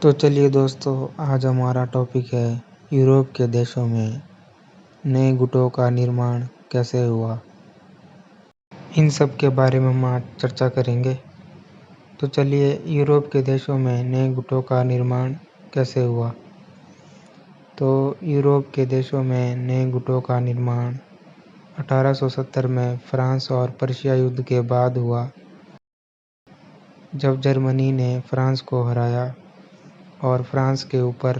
तो चलिए दोस्तों, आज हमारा टॉपिक है यूरोप के देशों में नए गुटों का निर्माण कैसे हुआ। इन सब के बारे में हम आज चर्चा करेंगे। तो चलिए, यूरोप के देशों में नए गुटों का निर्माण कैसे हुआ। तो यूरोप के देशों में नए गुटों का निर्माण 1870 में फ्रांस और पर्शिया युद्ध के बाद हुआ, जब जर्मनी ने फ्रांस को हराया और फ्रांस के ऊपर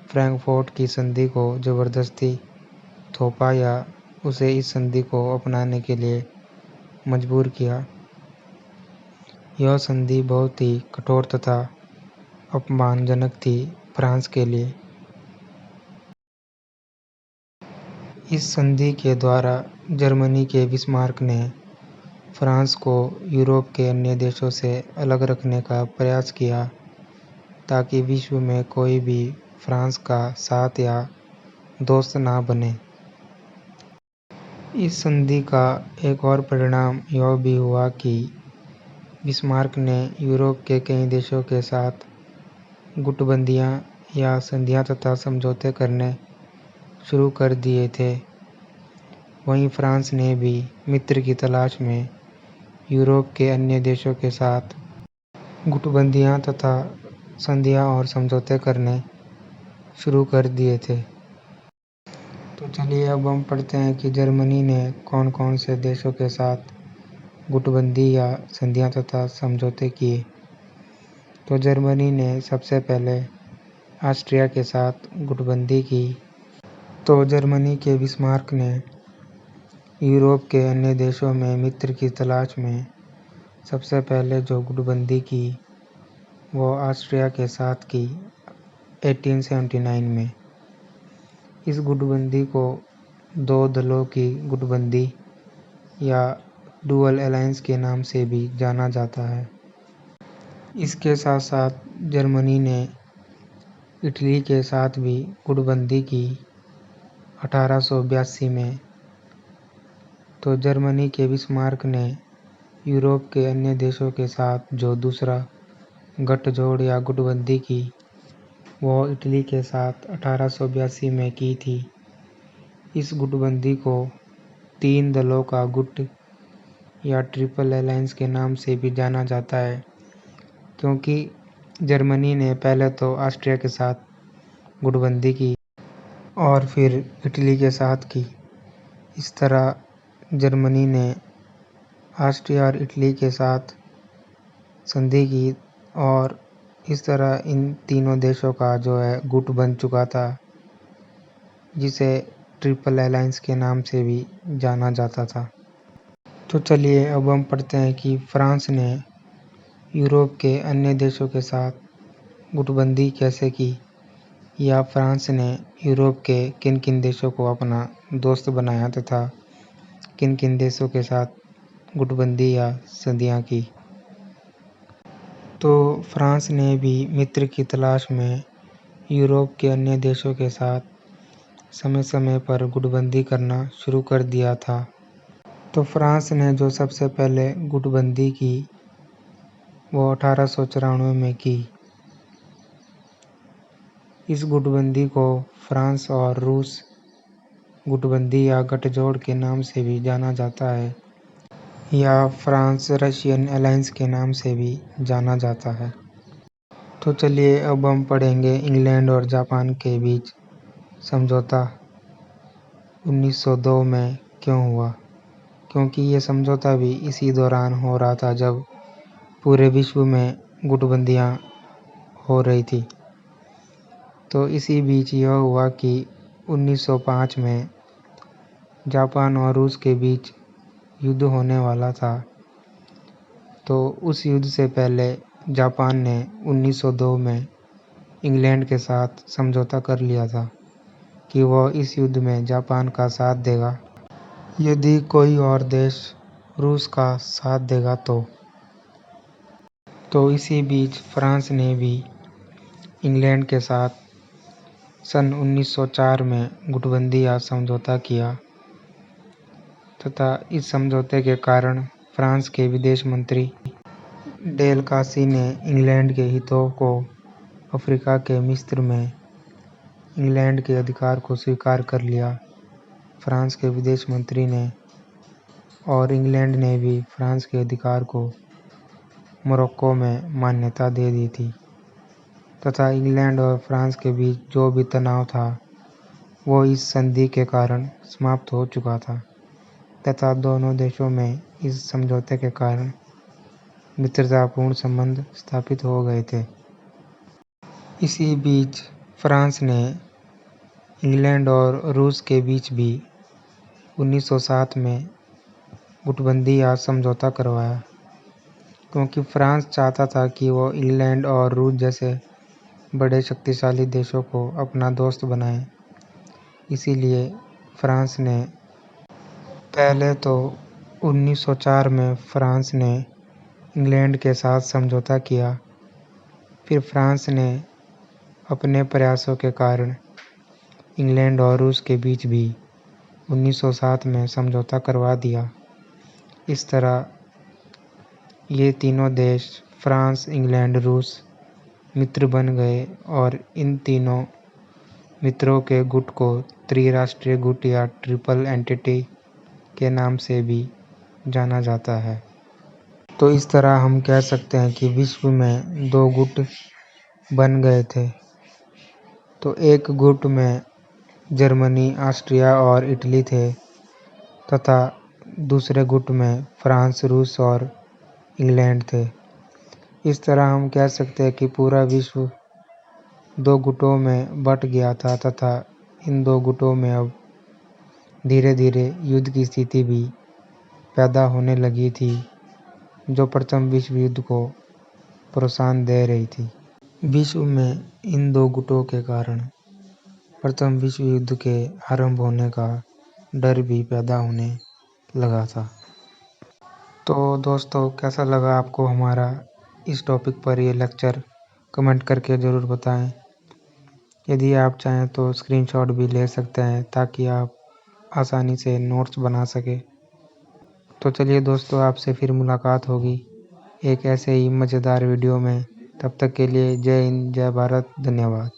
फ्रैंकफर्ट की संधि को ज़बरदस्ती थोपा या उसे इस संधि को अपनाने के लिए मजबूर किया। यह संधि बहुत ही कठोर तथा अपमानजनक थी फ्रांस के लिए। इस संधि के द्वारा जर्मनी के बिस्मार्क ने फ्रांस को यूरोप के अन्य देशों से अलग रखने का प्रयास किया, ताकि विश्व में कोई भी फ्रांस का साथ या दोस्त ना बने। इस संधि का एक और परिणाम यह भी हुआ कि बिस्मार्क ने यूरोप के कई देशों के साथ गुटबंदियां या संधियां तथा समझौते करने शुरू कर दिए थे। वहीं फ्रांस ने भी मित्र की तलाश में यूरोप के अन्य देशों के साथ गुटबंदियां तथा संधियां और समझौते करने शुरू कर दिए थे। तो चलिए, अब हम पढ़ते हैं कि जर्मनी ने कौन कौन से देशों के साथ गुटबंदी या संधियां तथा समझौते किए। तो जर्मनी ने सबसे पहले ऑस्ट्रिया के साथ गुटबंदी की। तो जर्मनी के बिस्मार्क ने यूरोप के अन्य देशों में मित्र की तलाश में सबसे पहले जो गुटबंदी की वो ऑस्ट्रिया के साथ की 1879 में। इस गुटबंदी को दो दलों की गुटबंदी या डुअल अलायंस के नाम से भी जाना जाता है। इसके साथ साथ जर्मनी ने इटली के साथ भी गुटबंदी की 1882 में। तो जर्मनी के बिस्मार्क ने यूरोप के अन्य देशों के साथ जो दूसरा गठजोड़ या गुटबंदी की वो इटली के साथ 1882 में की थी। इस गुटबंदी को तीन दलों का गुट या ट्रिपल अलायंस के नाम से भी जाना जाता है, क्योंकि जर्मनी ने पहले तो ऑस्ट्रिया के साथ गुटबंदी की और फिर इटली के साथ की। इस तरह जर्मनी ने ऑस्ट्रिया और इटली के साथ संधि की और इस तरह इन तीनों देशों का जो है गुट बन चुका था, जिसे ट्रिपल अलायंस के नाम से भी जाना जाता था। तो चलिए, अब हम पढ़ते हैं कि फ्रांस ने यूरोप के अन्य देशों के साथ गुटबंदी कैसे की, या फ्रांस ने यूरोप के किन किन देशों को अपना दोस्त बनाया तथा किन किन देशों के साथ गुटबंदी या संधियां की। तो फ्रांस ने भी मित्र की तलाश में यूरोप के अन्य देशों के साथ समय समय पर गुटबंदी करना शुरू कर दिया था। तो फ्रांस ने जो सबसे पहले गुटबंदी की वो 1894 में की। इस गुटबंदी को फ्रांस और रूस गुटबंदी या गठजोड़ के नाम से भी जाना जाता है, या फ्रांस रशियन अलायंस के नाम से भी जाना जाता है। तो चलिए, अब हम पढ़ेंगे इंग्लैंड और जापान के बीच समझौता 1902 में क्यों हुआ, क्योंकि ये समझौता भी इसी दौरान हो रहा था जब पूरे विश्व में गुटबंदियां हो रही थी। तो इसी बीच यह हुआ कि 1905 में जापान और रूस के बीच युद्ध होने वाला था। तो उस युद्ध से पहले जापान ने 1902 में इंग्लैंड के साथ समझौता कर लिया था कि वह इस युद्ध में जापान का साथ देगा यदि कोई और देश रूस का साथ देगा। तो इसी बीच फ्रांस ने भी इंग्लैंड के साथ सन 1904 में गुटबंदी या समझौता किया, तथा इस समझौते के कारण फ्रांस के विदेश मंत्री डेलकासी ने इंग्लैंड के हितों को अफ्रीका के मिस्र में इंग्लैंड के अधिकार को स्वीकार कर लिया। फ्रांस के विदेश मंत्री ने और इंग्लैंड ने भी फ्रांस के अधिकार को मोरक्को में मान्यता दे दी थी तथा इंग्लैंड और फ्रांस के बीच जो भी तनाव था वो इस संधि के कारण समाप्त हो चुका था तथा दोनों देशों में इस समझौते के कारण मित्रतापूर्ण संबंध स्थापित हो गए थे। इसी बीच फ्रांस ने इंग्लैंड और रूस के बीच भी 1907 में गुटबंदी या समझौता करवाया, क्योंकि फ्रांस चाहता था कि वो इंग्लैंड और रूस जैसे बड़े शक्तिशाली देशों को अपना दोस्त बनाए। इसीलिए फ्रांस ने पहले तो 1904 में फ्रांस ने इंग्लैंड के साथ समझौता किया। फिर फ्रांस ने अपने प्रयासों के कारण इंग्लैंड और रूस के बीच भी 1907 में समझौता करवा दिया। इस तरह ये तीनों देश फ्रांस, इंग्लैंड, रूस मित्र बन गए और इन तीनों मित्रों के गुट को त्रिराष्ट्रीय गुट या ट्रिपल एंटिटी के नाम से भी जाना जाता है। तो इस तरह हम कह सकते हैं कि विश्व में दो गुट बन गए थे। तो एक गुट में जर्मनी, ऑस्ट्रिया और इटली थे तथा दूसरे गुट में फ्रांस, रूस और इंग्लैंड थे। इस तरह हम कह सकते हैं कि पूरा विश्व दो गुटों में बंट गया था तथा इन दो गुटों में अब धीरे धीरे युद्ध की स्थिति भी पैदा होने लगी थी, जो प्रथम विश्व युद्ध को प्रोत्साहन दे रही थी। विश्व में इन दो गुटों के कारण प्रथम विश्व युद्ध के आरंभ होने का डर भी पैदा होने लगा था। तो दोस्तों, कैसा लगा आपको हमारा इस टॉपिक पर ये लेक्चर? कमेंट करके ज़रूर बताएं। यदि आप चाहें तो स्क्रीनशॉट भी ले सकते हैं ताकि आप आसानी से नोट्स बना सकें। तो चलिए दोस्तों, आपसे फिर मुलाकात होगी एक ऐसे ही मज़ेदार वीडियो में। तब तक के लिए जय हिंद, जय भारत, धन्यवाद।